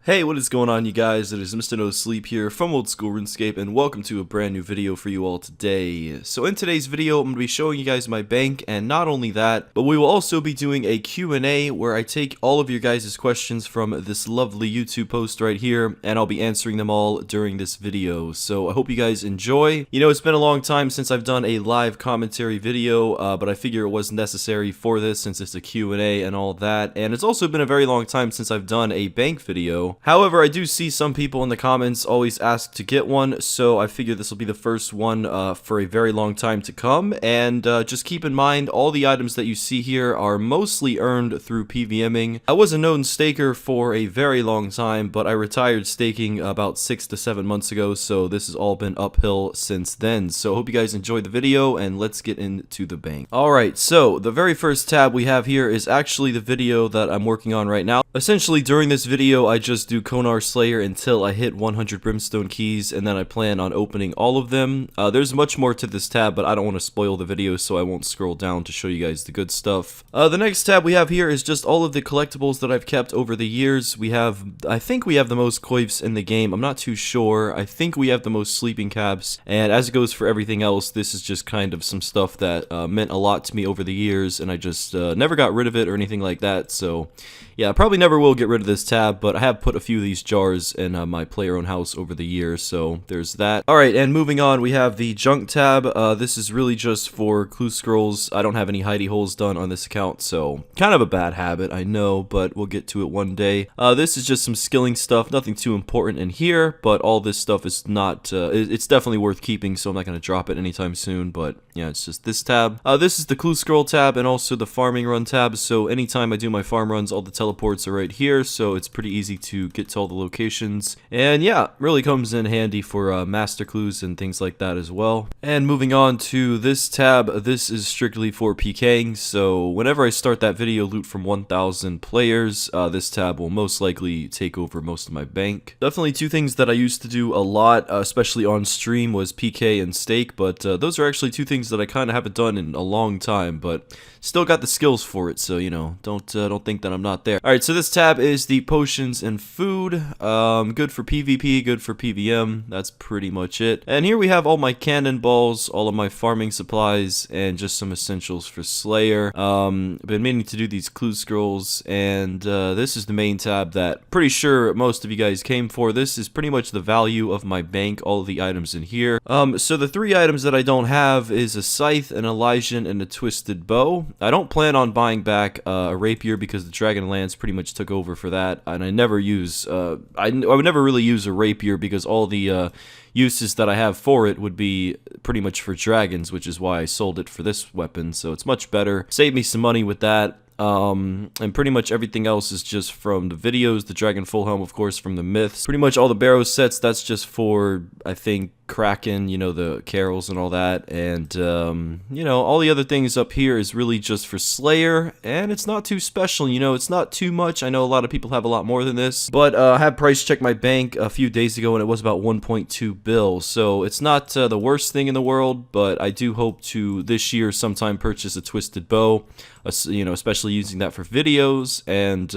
Hey, what is going on, you guys? It is Mr. No Sleep here from Old School Runescape, and welcome to a brand new video for you all today. So in today's video, I'm going to be showing you guys my bank, and not only that, but we will also be doing a Q&A where I take all of your guys' questions from this lovely YouTube post right here, and I'll be answering them all during this video. So I hope you guys enjoy. You know, it's been a long time since I've done a live commentary video, but I figure it was necessary for this since it's a Q&A and all that, and it's also been a very long time since I've done a bank video. However, I do see some people in the comments always ask to get one, so I figure this will be the first one for a very long time to come. And just keep in mind, all the items that you see here are mostly earned through PVMing. I was a known staker for a very long time, but I retired staking about 6 to 7 months ago, so this has all been uphill since then. So I hope you guys enjoyed the video, and let's get into the bank. Alright, so the very first tab we have here is actually the video that I'm working on right now. Essentially, during this video, I just do Konar Slayer until I hit 100 brimstone keys, and then I plan on opening all of them. There's much more to this tab, but I don't want to spoil the video, so I won't scroll down to show you guys the good stuff. The next tab we have here is just all of the collectibles that I've kept over the years. I think we have the most coifs in the game. I'm not too sure. I think we have the most sleeping caps, and as it goes for everything else, this is just kind of some stuff that meant a lot to me over the years, and I just never got rid of it or anything like that. So yeah, I probably never will get rid of this tab, but I have put a few of these jars in my player-owned house over the years, so there's that. Alright, and moving on, we have the junk tab. This is really just for clue scrolls. I don't have any hidey holes done on this account, so kind of a bad habit, I know, but we'll get to it one day. This is just some skilling stuff, nothing too important in here, but all this stuff is not, it's definitely worth keeping, so I'm not going to drop it anytime soon, but yeah, it's just this tab. This is the clue scroll tab and also the farming run tab, so anytime I do my farm runs, all the teleports are right here, so it's pretty easy to get to all the locations. And yeah, really comes in handy for master clues and things like that as well. And moving on to this tab, this is strictly for PKing, so whenever I start that video loot from 1,000 players, this tab will most likely take over most of my bank. Definitely two things that I used to do a lot, especially on stream, was PK and stake, but those are actually two things that I kind of haven't done in a long time, but still got the skills for it, so you know, don't think that I'm not there. Alright, so this tab is the potions and food. Good for PvP, good for PVM. That's pretty much it. And here we have all my cannonballs, all of my farming supplies, and just some essentials for Slayer. Been meaning to do these clue scrolls, and this is the main tab that pretty sure most of you guys came for. This is pretty much the value of my bank, all of the items in here. So the three items that I don't have is a scythe, an Elysian, and a twisted bow. I don't plan on buying back a rapier because the Dragon Lance pretty much took over for that, and I never use I would never really use a rapier because all the uses that I have for it would be pretty much for dragons, which is why I sold it for this weapon, so it's much better. Save me some money with that. And pretty much everything else is just from the videos, the Dragon Full Helm, of course, from the myths. Pretty much all the Barrows sets, that's just for, I think, Kraken, you know, the carols and all that, and you know, all the other things up here is really just for Slayer, and it's not too special, you know, it's not too much. I know a lot of people have a lot more than this, but I had price checked my bank a few days ago and it was about 1.2 bill, so it's not the worst thing in the world, but I do hope to this year sometime purchase a twisted bow, you know, especially using that for videos, and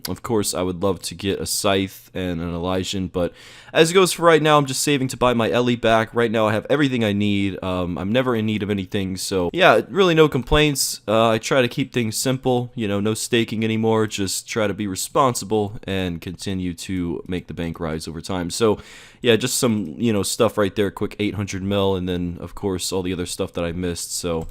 of course I would love to get a scythe and an Elysian, but as it goes for right now, I'm just saving to buy my Ellie back. Right now I have everything I need. I'm never in need of anything, so yeah, really no complaints. I try to keep things simple, you know, no staking anymore, just try to be responsible and continue to make the bank rise over time. So yeah, just some, you know, stuff right there, quick 800 mil, and then of course all the other stuff that I missed. So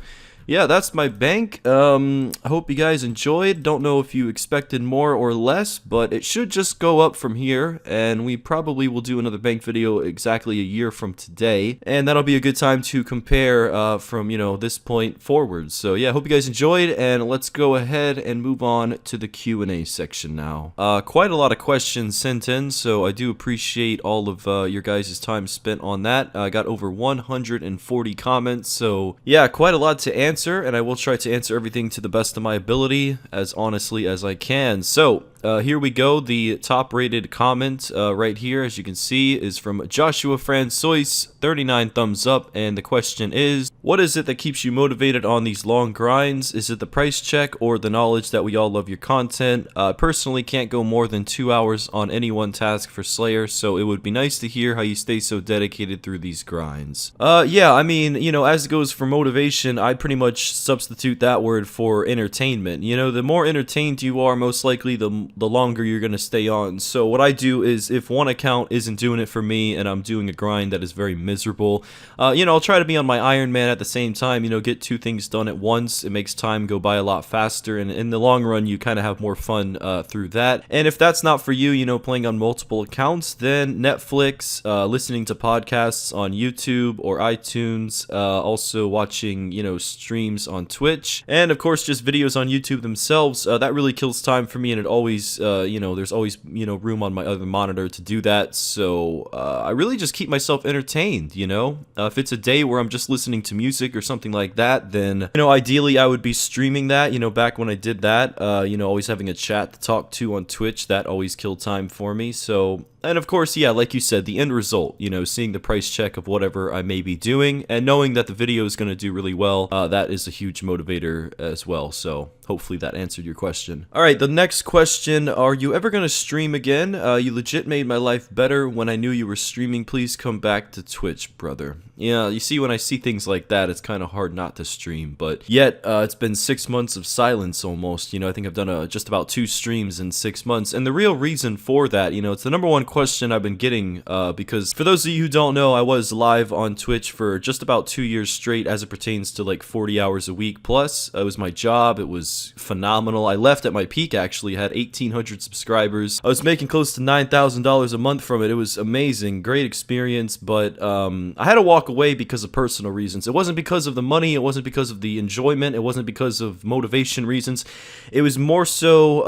yeah, that's my bank. I hope you guys enjoyed. Don't know if you expected more or less, but it should just go up from here, and we probably will do another bank video exactly a year from today, and that'll be a good time to compare from, you know, this point forward. So yeah, hope you guys enjoyed, and let's go ahead and move on to the Q&A section now. Quite a lot of questions sent in, so I do appreciate all of your guys' time spent on that. I got over 140 comments, so yeah, quite a lot to answer. And I will try to answer everything to the best of my ability, as honestly as I can. So here we go. The top rated comment right here, as you can see, is from Joshua Francois, 39 thumbs up, and the question is, What is it that keeps you motivated on these long grinds? Is it the price check or the knowledge that we all love your content? Personally can't go more than 2 hours on any one task for Slayer, so it would be nice to hear how you stay so dedicated through these grinds. Yeah, I mean, you know, as it goes for motivation, I'd pretty much substitute that word for entertainment. You know, the more entertained you are, most likely the longer you're gonna stay on. So what I do is, if one account isn't doing it for me and I'm doing a grind that is very miserable, you know, I'll try to be on my Iron Man at the same time, you know, get two things done at once. It makes time go by a lot faster, and in the long run, you kind of have more fun through that. And if that's not for you, you know, playing on multiple accounts, then Netflix, listening to podcasts on YouTube or iTunes, also watching, you know, streams on Twitch, and of course, just videos on YouTube themselves. That really kills time for me, and it always, you know, there's always, you know, room on my other monitor to do that. So I really just keep myself entertained, you know. If it's a day where I'm just listening to music or something like that, then, you know, ideally I would be streaming that. You know, back when I did that, you know, always having a chat to talk to on Twitch, that always killed time for me. So, and of course, yeah, like you said, the end result, you know, seeing the price check of whatever I may be doing and knowing that the video is going to do really well, that is a huge motivator as well. So hopefully that answered your question. All right, the next question, are you ever going to stream again? You legit made my life better when I knew you were streaming. Please come back to Twitch, brother. Yeah, you see, when I see things like that, it's kind of hard not to stream, but yet it's been 6 months of silence almost. You know, I think I've done just about 2 streams in 6 months, and the real reason for that, you know, it's the #1 question I've been getting, because for those of you who don't know, I was live on Twitch for just about 2 years straight as it pertains to like 40 hours a week plus. It was my job. It was phenomenal. I left at my peak, actually, had 1,800 subscribers. I was making close to $9,000 a month from it. It was amazing, great experience, but I had to walk away because of personal reasons. It wasn't because of the money, it wasn't because of the enjoyment, it wasn't because of motivation reasons. It was more so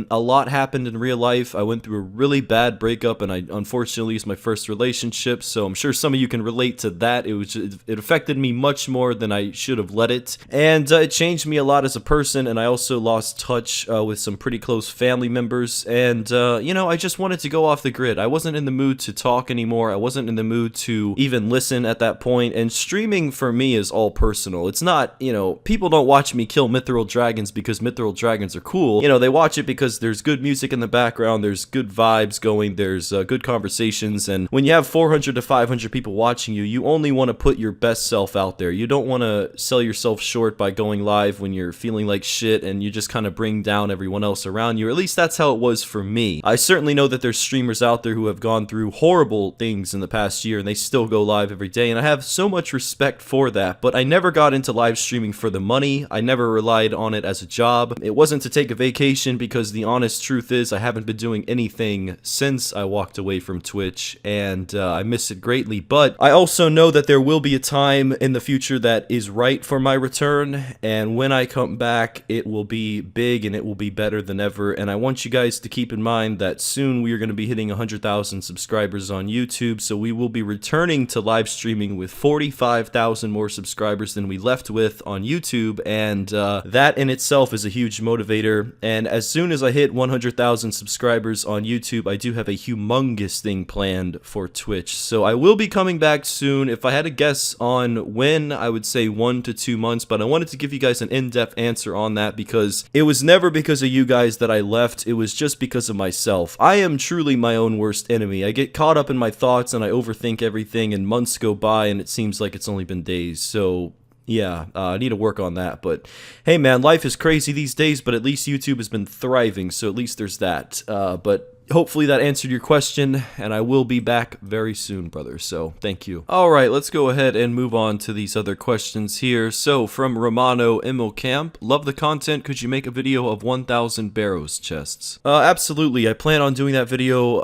a lot happened in real life. I went through a really bad breakup, and I unfortunately it's my first relationship, so I'm sure some of you can relate to that. It affected me much more than I should have let it, and it changed me a lot as a person, and I also lost touch with some pretty close family members, and you know, I just wanted to go off the grid. I wasn't in the mood to talk anymore. I wasn't in the mood to even listen at that point, and streaming for me is all personal. It's not, you know, people don't watch me kill mithril dragons because mithril dragons are cool. You know, they watch it because there's good music in the background, there's good vibes going, there's good conversations, and when you have 400 to 500 people watching you, you only want to put your best self out there. You don't want to sell yourself short by going live when you're feeling like shit and you just kind of bring down everyone else around you. Or at least that's how it was for me. I certainly know that there's streamers out there who have gone through horrible things in the past year and they still go live every day, and I have so much respect for that, but I never got into live streaming for the money. I never relied on it as a job. It wasn't to take a vacation, because the honest truth is I haven't been doing anything since I walked away from Twitch, and I miss it greatly. But I also know that there will be a time in the future that is right for my return, and when I come back, it will be big and it will be better than ever. And I want you guys to keep in mind that soon we are going to be hitting 100,000 subscribers on YouTube, so we will be returning to live streaming with 45,000 more subscribers than we left with on YouTube, and that in itself is a huge motivator. And as soon as I hit 100,000 subscribers on YouTube, I do have a humongous thing planned for Twitch, so I will be coming back soon. If I had to guess on when, I would say 1 to 2 months, but I wanted to give you guys an in-depth answer on that because it was never because of you guys that I left, it was just because of myself. I am truly my own worst enemy. I get caught up in my thoughts and I overthink everything, and months go by and it seems like it's only been days. So yeah, I need to work on that. But hey man, life is crazy these days, but at least YouTube has been thriving, so at least there's that. But hopefully that answered your question, and I will be back very soon, brother, so thank you. Alright, let's go ahead and move on to these other questions here. So, from Romano Immelkamp, love the content, could you make a video of 1,000 Barrows chests? Absolutely, I plan on doing that video,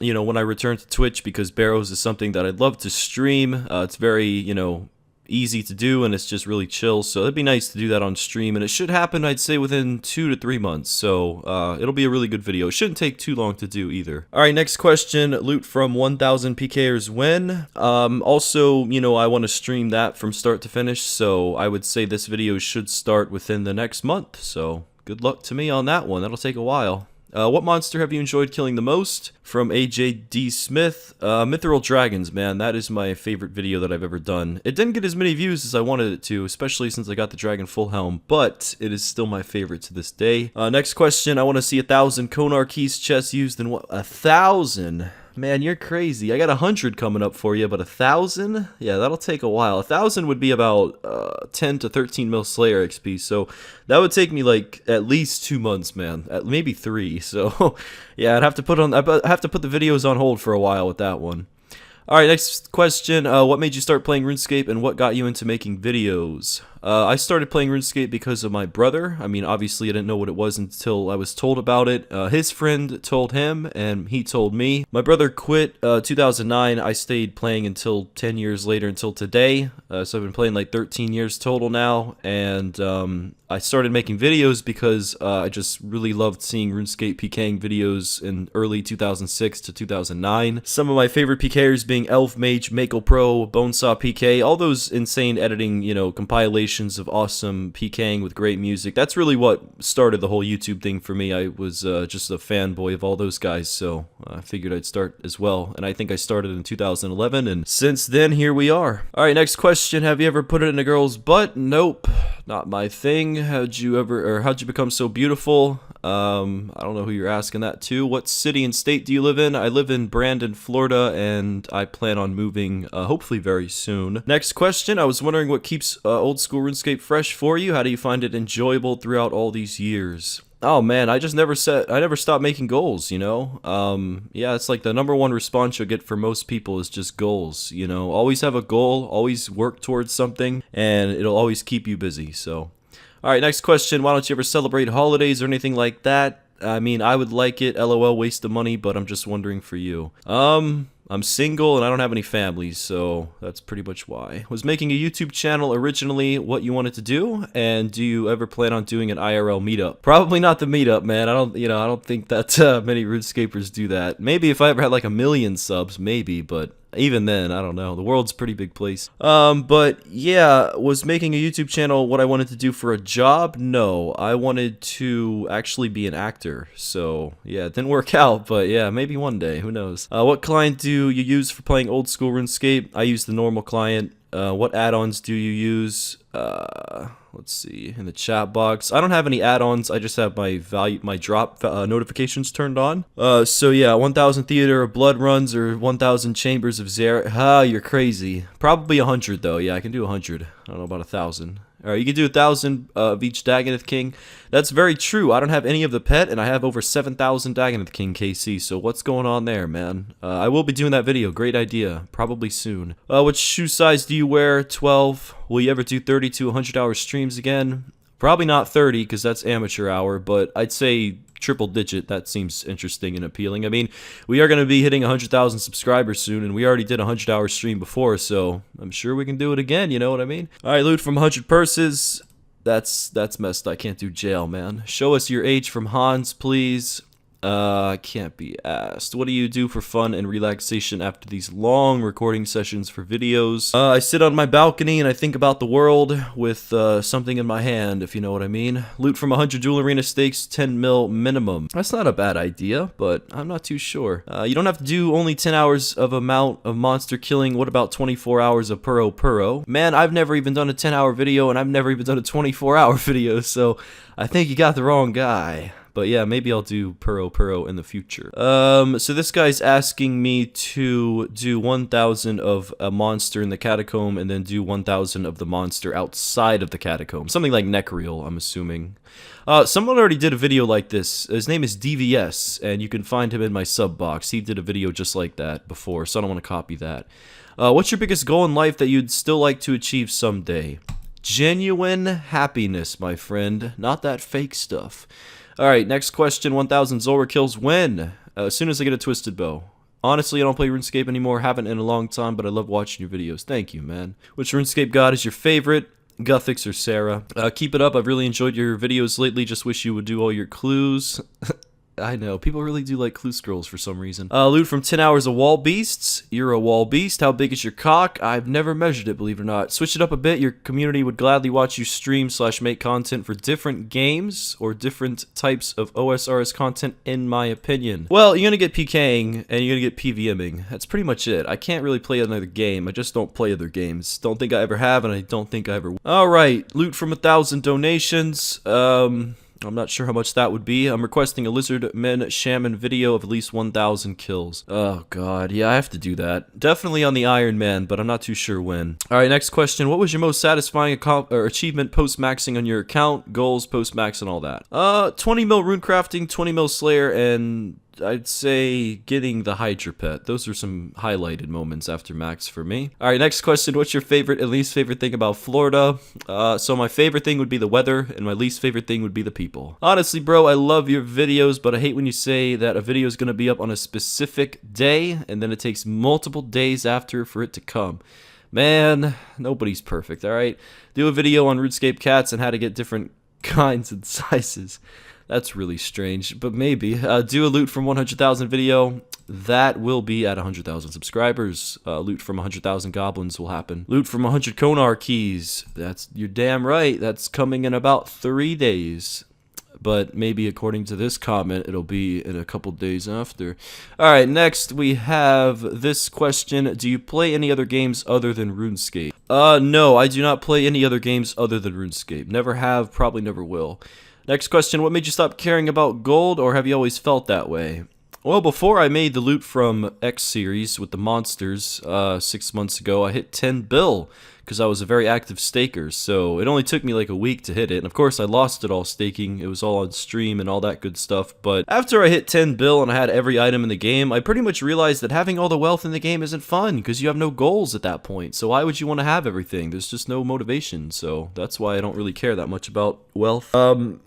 you know, when I return to Twitch, because Barrows is something that I'd love to stream. It's very, you know, easy to do, and it's just really chill, so it'd be nice to do that on stream, and it should happen, I'd say, within 2 to 3 months, so it'll be a really good video. It shouldn't take too long to do either. Alright, next question, loot from 1,000 PKers when? Also, you know, I want to stream that from start to finish, so I would say this video should start within the next month, so good luck to me on that one. That'll take a while. What monster have you enjoyed killing the most? From AJD Smith. Mithril Dragons, man. That is my favorite video that I've ever done. It didn't get as many views as I wanted it to, especially since I got the Dragon Full Helm, but it is still my favorite to this day. Next question. I want to see 1,000 Konar keys chests used in what? 1,000? Man, you're crazy. I got 100 coming up for you, but 1,000? Yeah, that'll take a while. 1,000 would be about 10 to 13 mil Slayer XP, so that would take me like at least 2 months, man. Maybe 3. So yeah, I'd have to put the videos on hold for a while with that one. All right, next question. What made you start playing RuneScape, and what got you into making videos? I started playing RuneScape because of my brother. I mean, obviously, I didn't know what it was until I was told about it. His friend told him, and he told me. My brother quit 2009. I stayed playing until 10 years later, until today. So I've been playing like 13 years total now, and I started making videos because I just really loved seeing RuneScape PKing videos in early 2006 to 2009. Some of my favorite PKers being Elf Mage, Mako Pro, Bonesaw PK, all those insane editing, you know, compilations of awesome PKing with great music. That's really what started the whole YouTube thing for me. I was just a fanboy of all those guys, so I figured I'd start as well. And I think I started in 2011, and since then, here we are. All right, next question. Have you ever put it in a girl's butt? Nope. Not my thing. How'd you become so beautiful? I don't know who you're asking that to. What city and state do you live in? I live in Brandon, Florida, and I plan on moving hopefully very soon. Next question. I was wondering what keeps old school RuneScape fresh for you. How do you find it enjoyable throughout all these years? Oh man, I never stopped making goals, you know? Yeah, it's like the #1 response you'll get for most people is just goals, you know? Always have a goal, always work towards something, and it'll always keep you busy, so. Alright, next question. Why don't you ever celebrate holidays or anything like that? I mean, I would like it, LOL, waste of money, but I'm just wondering for you. I'm single and I don't have any family, so that's pretty much why. Was making a YouTube channel originally what you wanted to do, and do you ever plan on doing an IRL meetup? Probably not the meetup, man. I don't think that many RuneScapers do that. Maybe if I ever had like 1 million subs, maybe, but even then, I don't know. The world's a pretty big place. But yeah, was making a YouTube channel what I wanted to do for a job? No, I wanted to actually be an actor. So yeah, it didn't work out, but yeah, maybe one day, who knows. What client do you use for playing old school RuneScape? I use the normal client. What add-ons do you use? Let's see, in the chat box. I don't have any add-ons. I just have my drop notifications turned on. So yeah, 1,000 Theater of Blood runs or 1,000 Chambers of Zera. Ha, you're crazy. Probably 100 though. Yeah, I can do 100. I don't know about 1,000. Alright, you can do 1,000 of each Daganeth King. That's very true. I don't have any of the pet, and I have over 7,000 Daganeth King KC, so what's going on there, man? I will be doing that video. Great idea. Probably soon. Which shoe size do you wear? 12. Will you ever do 30 to 100 hour streams again? Probably not 30, because that's amateur hour, but I'd say triple digit. That seems interesting and appealing. I mean, we are going to be hitting 100,000 subscribers soon, and we already did a 100-hour stream before, so I'm sure we can do it again, you know what I mean? Alright, loot from 100 purses. That's messed. I can't do jail, man. Show us your age from Hans, please. Can't be asked. What do you do for fun and relaxation after these long recording sessions for videos? I sit on my balcony and I think about the world with something in my hand, if you know what I mean. Loot from 100 Duel Arena stakes, 10 mil minimum. That's not a bad idea, but I'm not too sure. You don't have to do only 10 hours of amount of monster killing. What about 24 hours of Puro? Man, I've never even done a 10-hour video, and I've never even done a 24-hour video, so I think you got the wrong guy. But yeah, maybe I'll do Puro in the future. So this guy's asking me to do 1,000 of a monster in the catacomb and then do 1,000 of the monster outside of the catacomb. Something like Necreal, I'm assuming. Someone already did a video like this. His name is DVS, and you can find him in my sub box. He did a video just like that before, so I don't want to copy that. What's your biggest goal in life that you'd still like to achieve someday? Genuine happiness, my friend. Not that fake stuff. Alright, next question. 1,000 Zulrah kills when? As soon as I get a Twisted Bow. Honestly, I don't play RuneScape anymore. Haven't in a long time, but I love watching your videos. Thank you, man. Which RuneScape god is your favorite? Guthix or Sarah? Keep it up. I've really enjoyed your videos lately. Just wish you would do all your clues. I know, people really do like clue scrolls for some reason. Loot from 10 hours of wall beasts. You're a wall beast. How big is your cock? I've never measured it, believe it or not. Switch it up a bit. Your community would gladly watch you stream / make content for different games or different types of OSRS content, in my opinion. Well, you're gonna get PKing and you're gonna get PVMing. That's pretty much it. I can't really play another game. I just don't play other games. Don't think I ever have, and I don't think I ever will. Alright, loot from 1,000 donations. I'm not sure how much that would be. I'm requesting a Lizard Men Shaman video of at least 1,000 kills. Oh god, yeah, I have to do that. Definitely on the Iron Man, but I'm not too sure when. Alright, next question. What was your most satisfying achievement post-maxing on your account? Goals, post-max, and all that. 20 mil runecrafting, 20 mil Slayer, and I'd say getting the Hydra pet. Those are some highlighted moments after max for me. Alright, next question. What's your favorite and least favorite thing about Florida? So my favorite thing would be the weather, and my least favorite thing would be the people. Honestly, bro, I love your videos, but I hate when you say that a video is going to be up on a specific day, and then it takes multiple days after for it to come. Man, nobody's perfect, alright? Do a video on Runescape cats and how to get different kinds and sizes. That's really strange, but maybe. Do a loot from 100,000 video. That will be at 100,000 subscribers. Loot from 100,000 goblins will happen. Loot from 100 Konar keys. You're damn right. That's coming in about 3 days. But maybe according to this comment, it'll be in a couple days after. Alright, next we have this question. Do you play any other games other than RuneScape? No, I do not play any other games other than RuneScape. Never have, probably never will. Next question, what made you stop caring about gold, or have you always felt that way? Well, before I made the loot from X series with the monsters 6 months ago, I hit 10 bill because I was a very active staker, so it only took me like a week to hit it, and of course I lost it all staking. It was all on stream and all that good stuff, but after I hit 10 bill and I had every item in the game, I pretty much realized that having all the wealth in the game isn't fun because you have no goals at that point, so why would you want to have everything? There's just no motivation, so that's why I don't really care that much about wealth.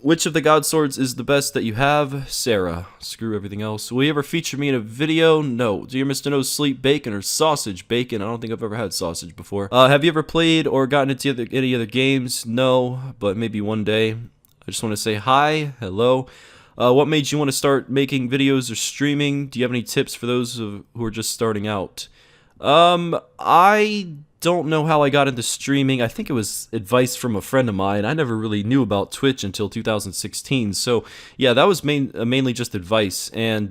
Which of the god swords is the best that you have? Sarah. Screw everything else. Will you ever feature me in a video? No. Do you Mr. No sleep bacon or sausage bacon? I don't think I've ever had sausage before. Have you ever played or gotten into any other games? No, but maybe one day. I just want to say hi, hello. What made you want to start making videos or streaming? Do you have any tips for those who are just starting out? I don't know how I got into streaming. I think it was advice from a friend of mine. I never really knew about Twitch until 2016. So yeah, that was mainly just advice. And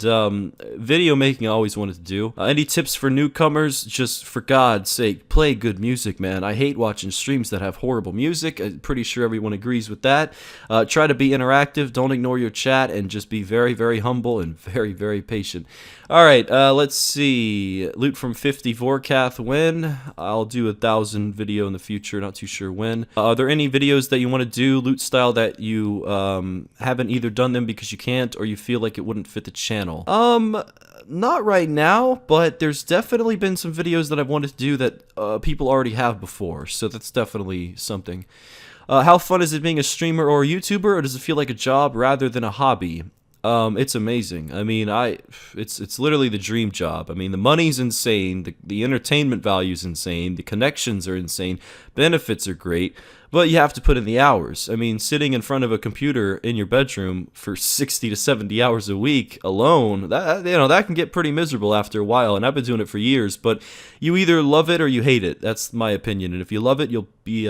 video making I always wanted to do. Any tips for newcomers? Just for God's sake, play good music, man. I hate watching streams that have horrible music. I'm pretty sure everyone agrees with that. Try to be interactive. Don't ignore your chat, and just be very, very humble and very, very patient. Alright, let's see. Loot from 54 Cath when? I'll do 1,000 video in the future, not too sure when. Are there any videos that you want to do, loot style, that you haven't either done them because you can't or you feel like it wouldn't fit the channel? Not right now, but there's definitely been some videos that I've wanted to do that people already have before, so that's definitely something. How fun is it being a streamer or a YouTuber, or does it feel like a job rather than a hobby? It's amazing. I mean, it's literally the dream job. I mean, the money's insane, the entertainment value's insane, the connections are insane, benefits are great, but you have to put in the hours. I mean, sitting in front of a computer in your bedroom for 60 to 70 hours a week alone, that can get pretty miserable after a while, and I've been doing it for years, but you either love it or you hate it. That's my opinion, and if you love it, you'll be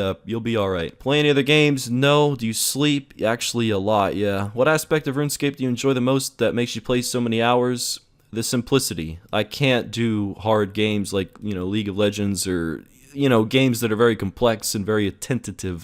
alright. Play any other games? No. Do you sleep? Actually, a lot, yeah. What aspect of RuneScape do you enjoy the most that makes you play so many hours? The simplicity. I can't do hard games like, League of Legends or games that are very complex and very attentive.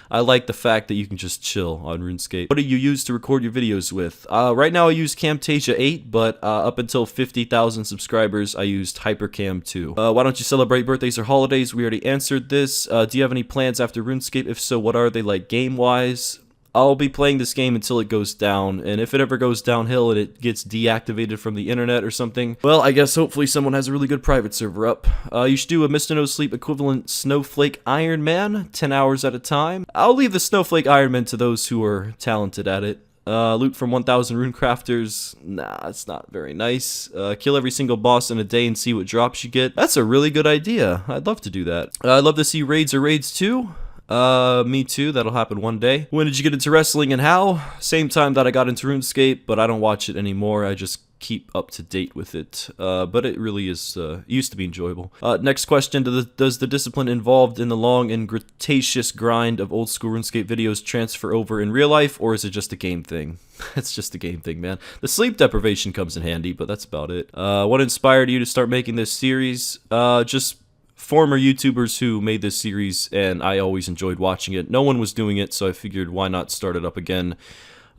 I like the fact that you can just chill on RuneScape. What do you use to record your videos with? Right now I use Camtasia 8, but up until 50,000 subscribers, I used Hypercam 2. Why don't you celebrate birthdays or holidays? We already answered this. Do you have any plans after RuneScape? If so, what are they, like game-wise? I'll be playing this game until it goes down, and if it ever goes downhill and it gets deactivated from the internet or something, well, I guess hopefully someone has a really good private server up. You should do a Mr. No Sleep equivalent Snowflake Iron Man, 10 hours at a time. I'll leave the Snowflake Iron Man to those who are talented at it. Loot from 1,000 rune crafters. Nah, that's not very nice. Kill every single boss in a day and see what drops you get. That's a really good idea. I'd love to do that. I'd love to see raids or raids too. Me too, that'll happen one day. When did you get into wrestling and how? Same time that I got into RuneScape, but I don't watch it anymore. I just keep up to date with it, but it really is used to be enjoyable. Next question, does the discipline involved in the long and gratuitous grind of old school RuneScape videos transfer over in real life, or is it just a game thing? It's just a game thing, man. The sleep deprivation comes in handy, but that's about it. What inspired you to start making this series? Just former YouTubers who made this series, and I always enjoyed watching it. No one was doing it, so I figured why not start it up again.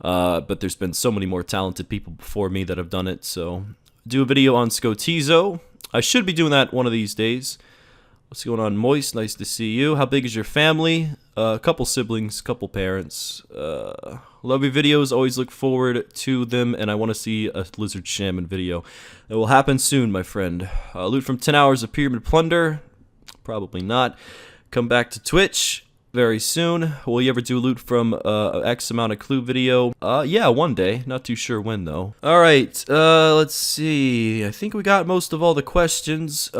But there's been so many more talented people before me that have done it, so do a video on Scotizo. I should be doing that one of these days. What's going on, Moist? Nice to see you. How big is your family? A couple siblings, couple parents. Love your videos, always look forward to them, and I want to see a Lizard Shaman video. It will happen soon, my friend. Loot from 10 hours of Pyramid Plunder? Probably not. Come back to Twitch very soon. Will you ever do loot from X amount of clue video? Yeah, one day. Not too sure when though. Alright, let's see. I think we got most of all the questions.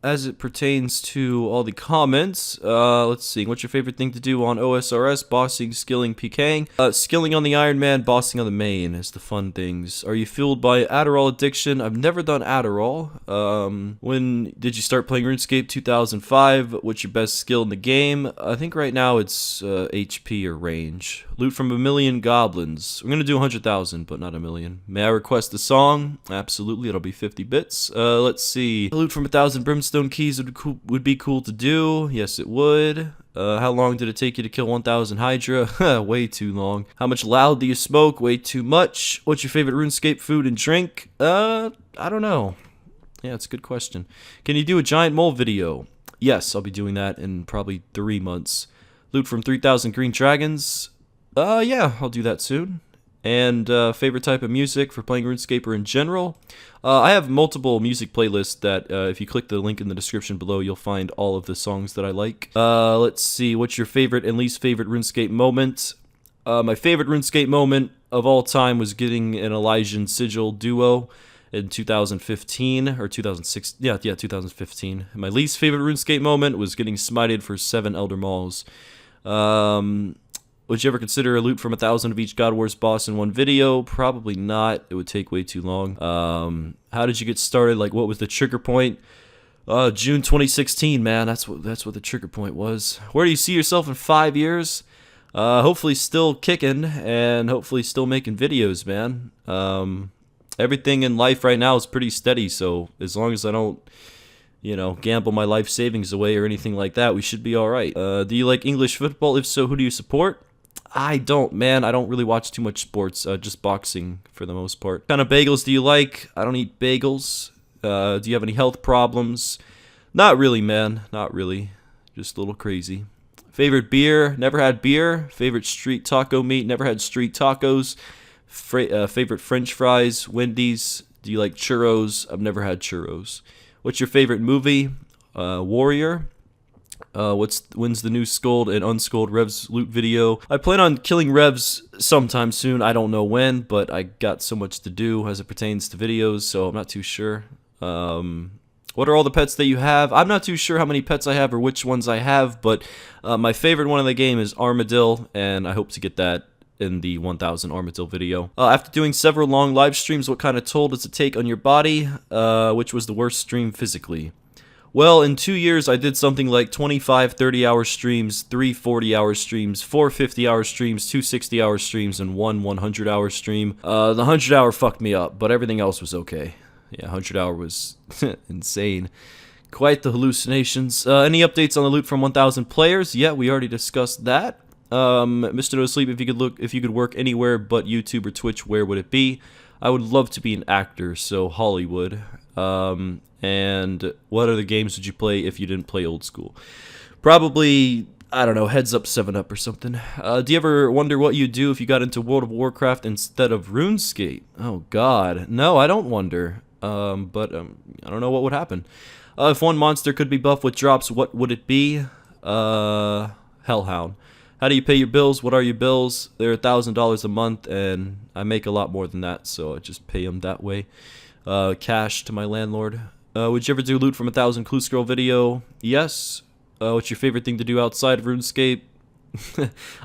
As it pertains to all the comments, let's see. What's your favorite thing to do on OSRS? Bossing, skilling, PKing? Skilling on the Iron Man, bossing on the main is the fun things. Are you fueled by Adderall addiction? I've never done Adderall. When did you start playing RuneScape? 2005. What's your best skill in the game? I think right now it's HP or range. Loot from 1,000,000 goblins. We're gonna do 100,000, but not 1,000,000. May I request a song? Absolutely, it'll be 50 bits. Let's see. Loot from 1,000 brimstone keys would be cool to do. Yes, it would. How long did it take you to kill 1,000 Hydra? Way too long. How much loud do you smoke? Way too much. What's your favorite RuneScape food and drink? I don't know. Yeah, it's a good question. Can you do a giant mole video? Yes, I'll be doing that in probably 3 months. Loot from 3,000 green dragons? Yeah, I'll do that soon. And favorite type of music for playing RuneScape or in general? I have multiple music playlists that if you click the link in the description below, you'll find all of the songs that I like. Let's see, what's your favorite and least favorite RuneScape moment? My favorite RuneScape moment of all time was getting an Elysian Sigil duo in 2015 or 2006. Yeah, 2015. My least favorite RuneScape moment was getting smited for 7 Elder Mauls. Would you ever consider a loot from 1,000 of each God Wars boss in one video? Probably not. It would take way too long. How did you get started? Like, what was the trigger point? June 2016, man. That's what the trigger point was. Where do you see yourself in 5 years? Hopefully still kicking and hopefully still making videos, man. Everything in life right now is pretty steady, so as long as I don't, you know, gamble my life savings away or anything like that, we should be alright. Do you like English football? If so, who do you support? I don't, man. I don't really watch too much sports, just boxing for the most part. What kind of bagels do you like? I don't eat bagels. Do you have any health problems? Not really, man. Not really. Just a little crazy. Favorite beer? Never had beer. Favorite street taco meat? Never had street tacos. Favorite French fries? Wendy's. Do you like churros? I've never had churros. What's your favorite movie? Warrior. When's the new Scold and Unscold Revs loot video? I plan on killing Revs sometime soon. I don't know when, but I got so much to do as it pertains to videos, so I'm not too sure. What are all the pets that you have? I'm not too sure how many pets I have or which ones I have, but my favorite one in the game is Armadillo, and I hope to get that in the 1000 Armadillo video. After doing several long live streams, what kind of toll does it take on your body? Which was the worst stream physically? Well, in 2 years, I did something like 25 30-hour streams, 3 40-hour streams, 4 50-hour streams, 2 60-hour streams, and 1 100-hour stream. The 100-hour fucked me up, but everything else was okay. Yeah, 100-hour was insane. Quite the hallucinations. Any updates on the loot from 1000 players? Yeah, we already discussed that. Mr. No Sleep, if you could work anywhere but YouTube or Twitch, where would it be? I would love to be an actor, so Hollywood. And what other games would you play if you didn't play old school? Probably, I don't know, Heads Up, 7-Up or something. Do you ever wonder what you'd do if you got into World of Warcraft instead of RuneScape? Oh god, no, I don't wonder. But I don't know what would happen. If one monster could be buffed with drops, what would it be? Hellhound. How do you pay your bills? What are your bills? They're $1,000 a month, and I make a lot more than that, so I just pay them that way. Cash to my landlord. Would you ever do loot from 1000 Clue Scroll video? Yes. What's your favorite thing to do outside of RuneScape?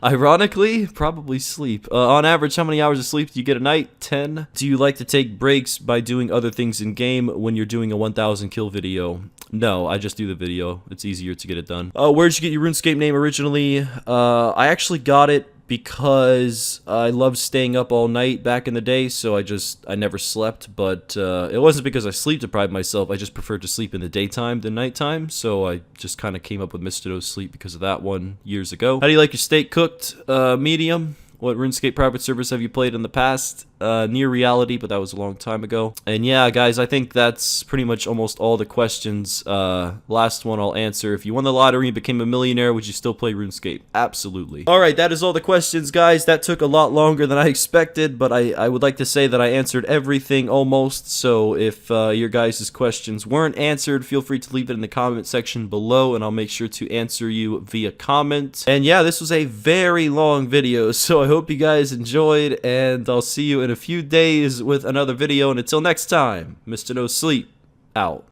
Ironically, probably sleep. On average, how many hours of sleep do you get a night? 10. Do you like to take breaks by doing other things in game when you're doing a 1,000 kill video? No, I just do the video. It's easier to get it done. Where'd you get your RuneScape name originally? I actually got it because I loved staying up all night back in the day, so I never slept, but it wasn't because I sleep deprived myself. I just preferred to sleep in the daytime than nighttime, so I just kind of came up with Mr. No Sleep because of that one years ago. How do you like your steak cooked? Medium. What RuneScape private servers have you played in the past? Near Reality, but that was a long time ago. And yeah, guys, I think that's pretty much almost all the questions. Last one I'll answer. If you won the lottery and became a millionaire, would you still play RuneScape? Absolutely. Alright, that is all the questions, guys. That took a lot longer than I expected, but I would like to say that I answered everything almost. So if your guys' questions weren't answered, feel free to leave it in the comment section below, and I'll make sure to answer you via comment. And yeah, this was a very long video, so I hope you guys enjoyed, and I'll see you in a few days with another video, and until next time, Mr. No Sleep, out.